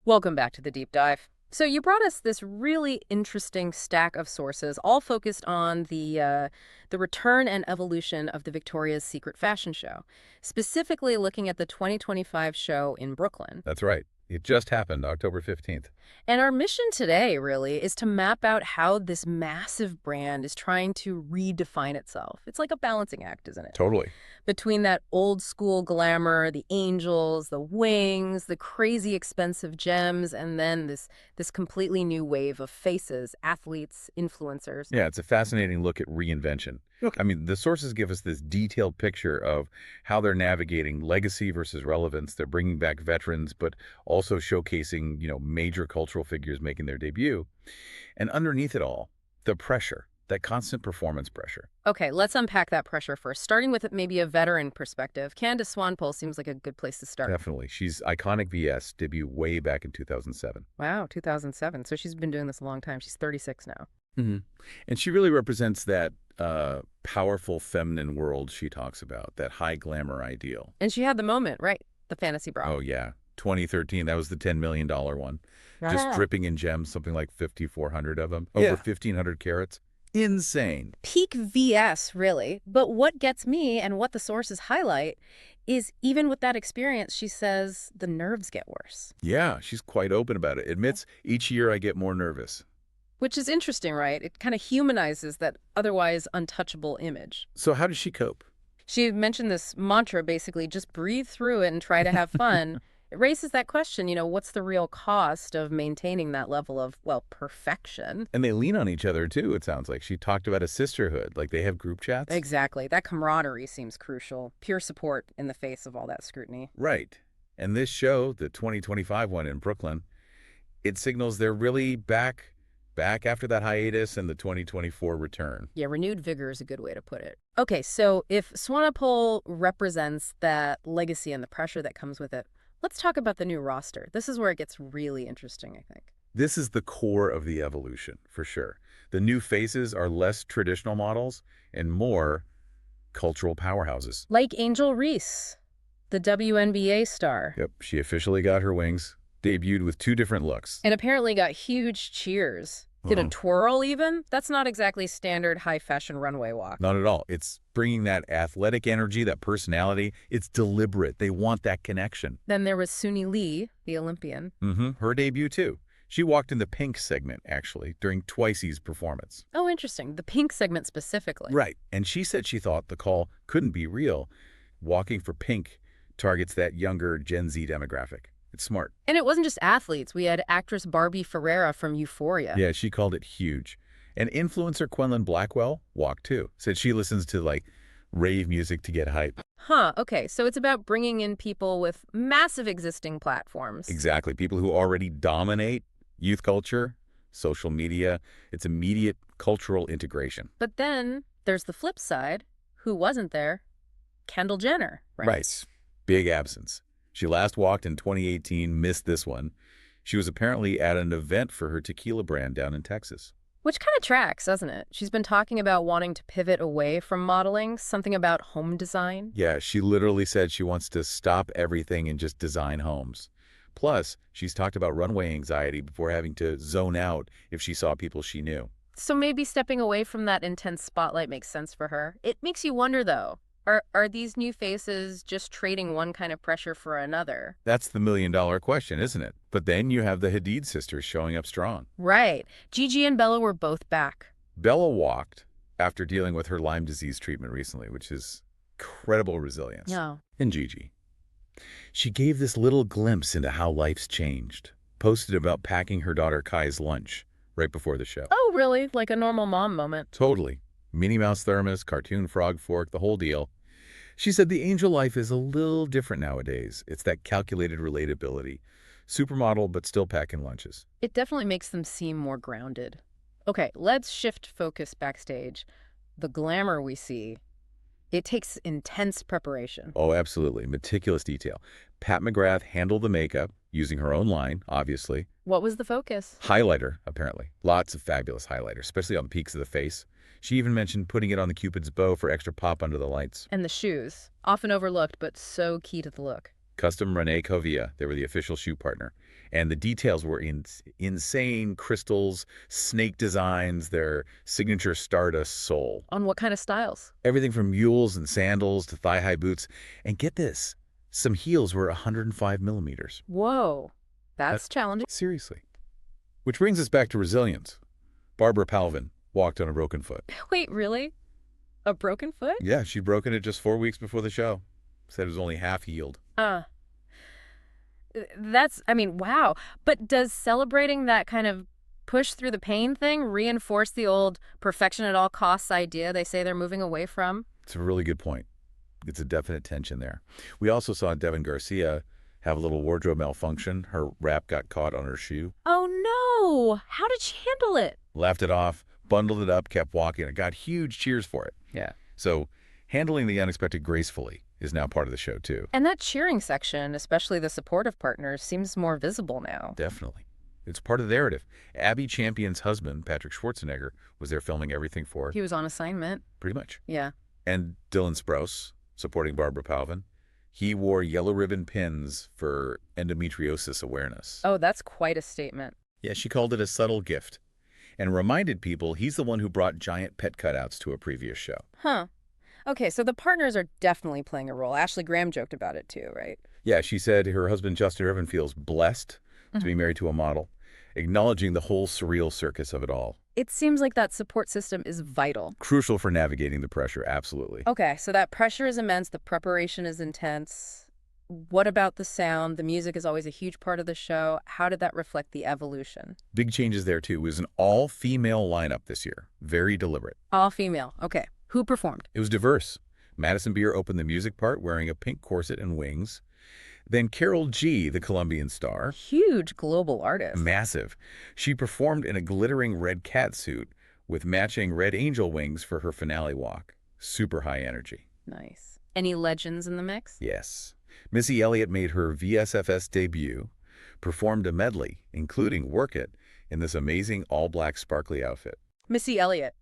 Welcome back to the deep dive. So you brought us this really interesting stack of sources, all focused on the return and evolution of the Victoria's Secret fashion show, specifically looking at the 2025 show in Brooklyn. That's right. It just happened, October 15th. And our mission today, really, is to map out how this massive brand is trying to redefine itself. It's like a balancing act, isn't it? Totally. Between that old school glamour, the angels, the wings, the crazy expensive gems, and then this completely new wave of faces, athletes, influencers. Yeah, it's a fascinating look at reinvention. I mean, the sources give us this detailed picture of how they're navigating legacy versus relevance. They're bringing back veterans, but also showcasing, major cultural figures making their debut. And underneath it all, the pressure, that constant performance pressure. Okay, let's unpack that pressure first, starting with maybe a veteran perspective. Candace Swanepoel seems like a good place to start. Definitely. She's iconic VS, debut way back in 2007. Wow, 2007. So she's been doing this a long time. She's 36 now. hmm And she really represents that powerful feminine world she talks about, that high glamour ideal. And she had the moment, right? The fantasy bra. Oh, yeah. 2013, that was the $10 million one. Just dripping in gems, something like 5,400 of them. Over 1,500 carats. Insane. Peak VS, really. But what gets me and what the sources highlight is even with that experience, she says the nerves get worse. Yeah, she's quite open about it. Admits, each year I get more nervous. Which is interesting, right? It kind of humanizes that otherwise untouchable image. So how does she cope? She mentioned this mantra, basically, just breathe through it and try to have fun. It raises that question, what's the real cost of maintaining that level of, well, perfection? And they lean on each other, too, it sounds like. She talked about a sisterhood, like they have group chats. Exactly. That camaraderie seems crucial. Pure support in the face of all that scrutiny. Right. And this show, the 2025 one in Brooklyn, it signals they're really back after that hiatus and the 2024 return. Yeah, renewed vigor is a good way to put it. Okay, so if Swanepoel represents that legacy and the pressure that comes with it, let's talk about the new roster. This is where it gets really interesting, I think. This is the core of the evolution, for sure. The new faces are less traditional models and more cultural powerhouses. Like Angel Reese, the WNBA star. Yep, she officially got her wings, debuted with 2 different looks. And apparently got huge cheers. Did a twirl even? That's not exactly standard high fashion runway walk. Not at all. It's bringing that athletic energy, that personality. It's deliberate. They want that connection. Then there was Suni Lee, the Olympian. Her debut, too. She walked in the pink segment, actually, during Twice's performance. Oh, interesting. The pink segment specifically. Right. And she said she thought the call couldn't be real. Walking for pink targets that younger Gen Z demographic. It's smart. And it wasn't just athletes. We had actress Barbie Ferreira from Euphoria. Yeah, she called it huge. And influencer Quenlin Blackwell walked too. Said she listens to rave music to get hype. Huh, okay. So it's about bringing in people with massive existing platforms. Exactly. People who already dominate youth culture, social media. It's immediate cultural integration. But then there's the flip side. Who wasn't there? Kendall Jenner, right? Right. Big absence. She last walked in 2018, missed this one. She was apparently at an event for her tequila brand down in Texas. Which kind of tracks, doesn't it? She's been talking about wanting to pivot away from modeling, something about home design. Yeah, she literally said she wants to stop everything and just design homes. Plus, she's talked about runway anxiety before having to zone out if she saw people she knew. So maybe stepping away from that intense spotlight makes sense for her. It makes you wonder, though. Are these new faces just trading one kind of pressure for another? That's the million-dollar question, isn't it? But then you have the Hadid sisters showing up strong. Right. Gigi and Bella were both back. Bella walked after dealing with her Lyme disease treatment recently, which is incredible resilience. Yeah. And Gigi. She gave this little glimpse into how life's changed. Posted about packing her daughter Kai's lunch right before the show. Oh, really? Like a normal mom moment. Totally. Minnie Mouse thermos, cartoon frog fork, the whole deal. She said the angel life is a little different nowadays. It's that calculated relatability. Supermodel, but still packing lunches. It definitely makes them seem more grounded. Okay, let's shift focus backstage. The glamour we see, it takes intense preparation. Oh, absolutely. Meticulous detail. Pat McGrath handled the makeup, using her own line, obviously. What was the focus? Highlighter, apparently. Lots of fabulous highlighter, especially on the peaks of the face. She even mentioned putting it on the Cupid's bow for extra pop under the lights. And the shoes, often overlooked, but so key to the look. Custom Rene Covia, they were the official shoe partner. And the details were insane crystals, snake designs, their signature Stardust sole. On what kind of styles? Everything from mules and sandals to thigh-high boots. And get this, some heels were 105 millimeters. Whoa, that's challenging. Seriously. Which brings us back to resilience. Barbara Palvin walked on a broken foot. Wait, really? A broken foot? Yeah, she'd broken it just 4 weeks before the show. Said it was only half healed. I mean, wow. But does celebrating that kind of push through the pain thing reinforce the old perfection at all costs idea they say they're moving away from? It's a really good point. It's a definite tension there. We also saw Devin Garcia have a little wardrobe malfunction. Her wrap got caught on her shoe. Oh, no. How did she handle it? Laughed it off, bundled it up, kept walking. It got huge cheers for it. Yeah. So handling the unexpected gracefully is now part of the show, too. And that cheering section, especially the supportive partners, seems more visible now. Definitely. It's part of the narrative. Abby Champion's husband, Patrick Schwarzenegger, was there filming everything for her. He was on assignment. Pretty much. Yeah. And Dylan Sprouse, supporting Barbara Palvin, he wore yellow ribbon pins for endometriosis awareness. Oh, that's quite a statement. Yeah, she called it a subtle gift and reminded people he's the one who brought giant pet cutouts to a previous show. Huh. Okay, so the partners are definitely playing a role. Ashley Graham joked about it too, right? Yeah, she said her husband Justin Irvin feels blessed to be married to a model, acknowledging the whole surreal circus of it all. It seems like that support system is vital. Crucial for navigating the pressure, absolutely. Okay, so that pressure is immense, the preparation is intense. What about the sound? The music is always a huge part of the show. How did that reflect the evolution? Big changes there, too. It was an all-female lineup this year. Very deliberate. All female. Okay. Who performed? It was diverse. Madison Beer opened the music part wearing a pink corset and wings. Then Carol G., the Colombian star. Huge global artist. Massive. She performed in a glittering red cat suit with matching red angel wings for her finale walk. Super high energy. Nice. Any legends in the mix? Yes. Missy Elliott made her VSFS debut, performed a medley, including Work It, in this amazing all-black sparkly outfit. Missy Elliott.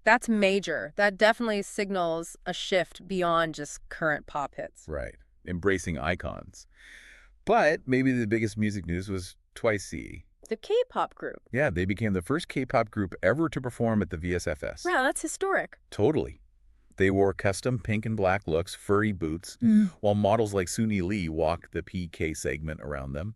That's major. That definitely signals a shift beyond just current pop hits. Right. Embracing icons. But maybe the biggest music news was Twice C. The K-pop group. Yeah, they became the first K-pop group ever to perform at the VSFS. Wow, that's historic. Totally. They wore custom pink and black looks, furry boots, while models like Suni Lee walked the PK segment around them.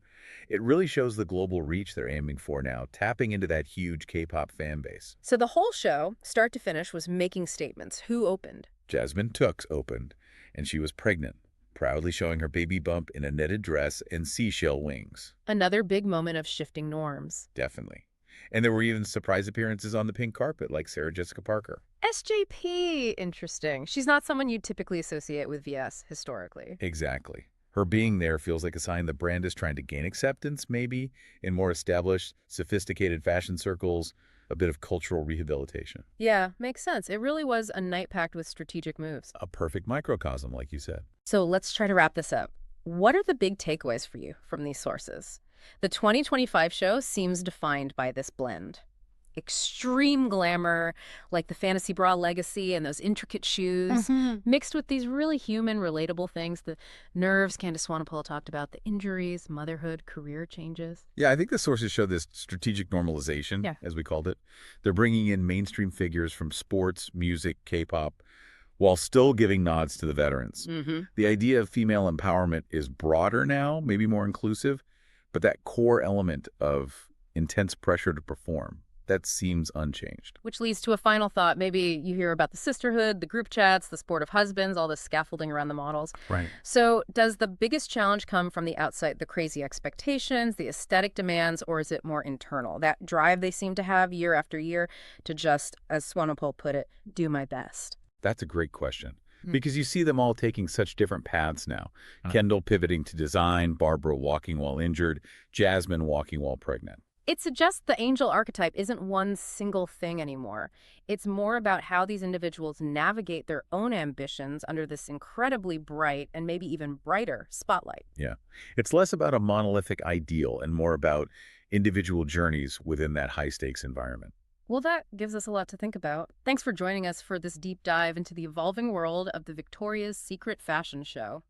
It really shows the global reach they're aiming for now, tapping into that huge K-pop fan base. So the whole show, start to finish, was making statements. Who opened? Jasmine Tooks opened, and she was pregnant, proudly showing her baby bump in a netted dress and seashell wings. Another big moment of shifting norms. Definitely. And there were even surprise appearances on the pink carpet, like Sarah Jessica Parker. SJP, interesting. She's not someone you'd typically associate with VS historically. Exactly. Her being there feels like a sign the brand is trying to gain acceptance, maybe, in more established, sophisticated fashion circles, a bit of cultural rehabilitation. Yeah, makes sense. It really was a night packed with strategic moves. A perfect microcosm, like you said. So let's try to wrap this up. What are the big takeaways for you from these sources? The 2025 show seems defined by this blend. Extreme glamour, like the fantasy bra legacy and those intricate shoes, mixed with these really human, relatable things. The nerves Candace Swanepoel talked about, the injuries, motherhood, career changes. Yeah, I think the sources show this strategic normalization, as we called it. They're bringing in mainstream figures from sports, music, K-pop, while still giving nods to the veterans. The idea of female empowerment is broader now, maybe more inclusive, but that core element of intense pressure to perform, that seems unchanged. Which leads to a final thought. Maybe you hear about the sisterhood, the group chats, the sport of husbands, all the scaffolding around the models. Right. So does the biggest challenge come from the outside, the crazy expectations, the aesthetic demands, or is it more internal? That drive they seem to have year after year to just, as Swanepoel put it, do my best. That's a great question. Because you see them all taking such different paths now. Kendall pivoting to design, Barbara walking while injured, Jasmine walking while pregnant. It suggests the angel archetype isn't one single thing anymore. It's more about how these individuals navigate their own ambitions under this incredibly bright and maybe even brighter spotlight. Yeah. It's less about a monolithic ideal and more about individual journeys within that high-stakes environment. Well, that gives us a lot to think about. Thanks for joining us for this deep dive into the evolving world of the Victoria's Secret fashion show.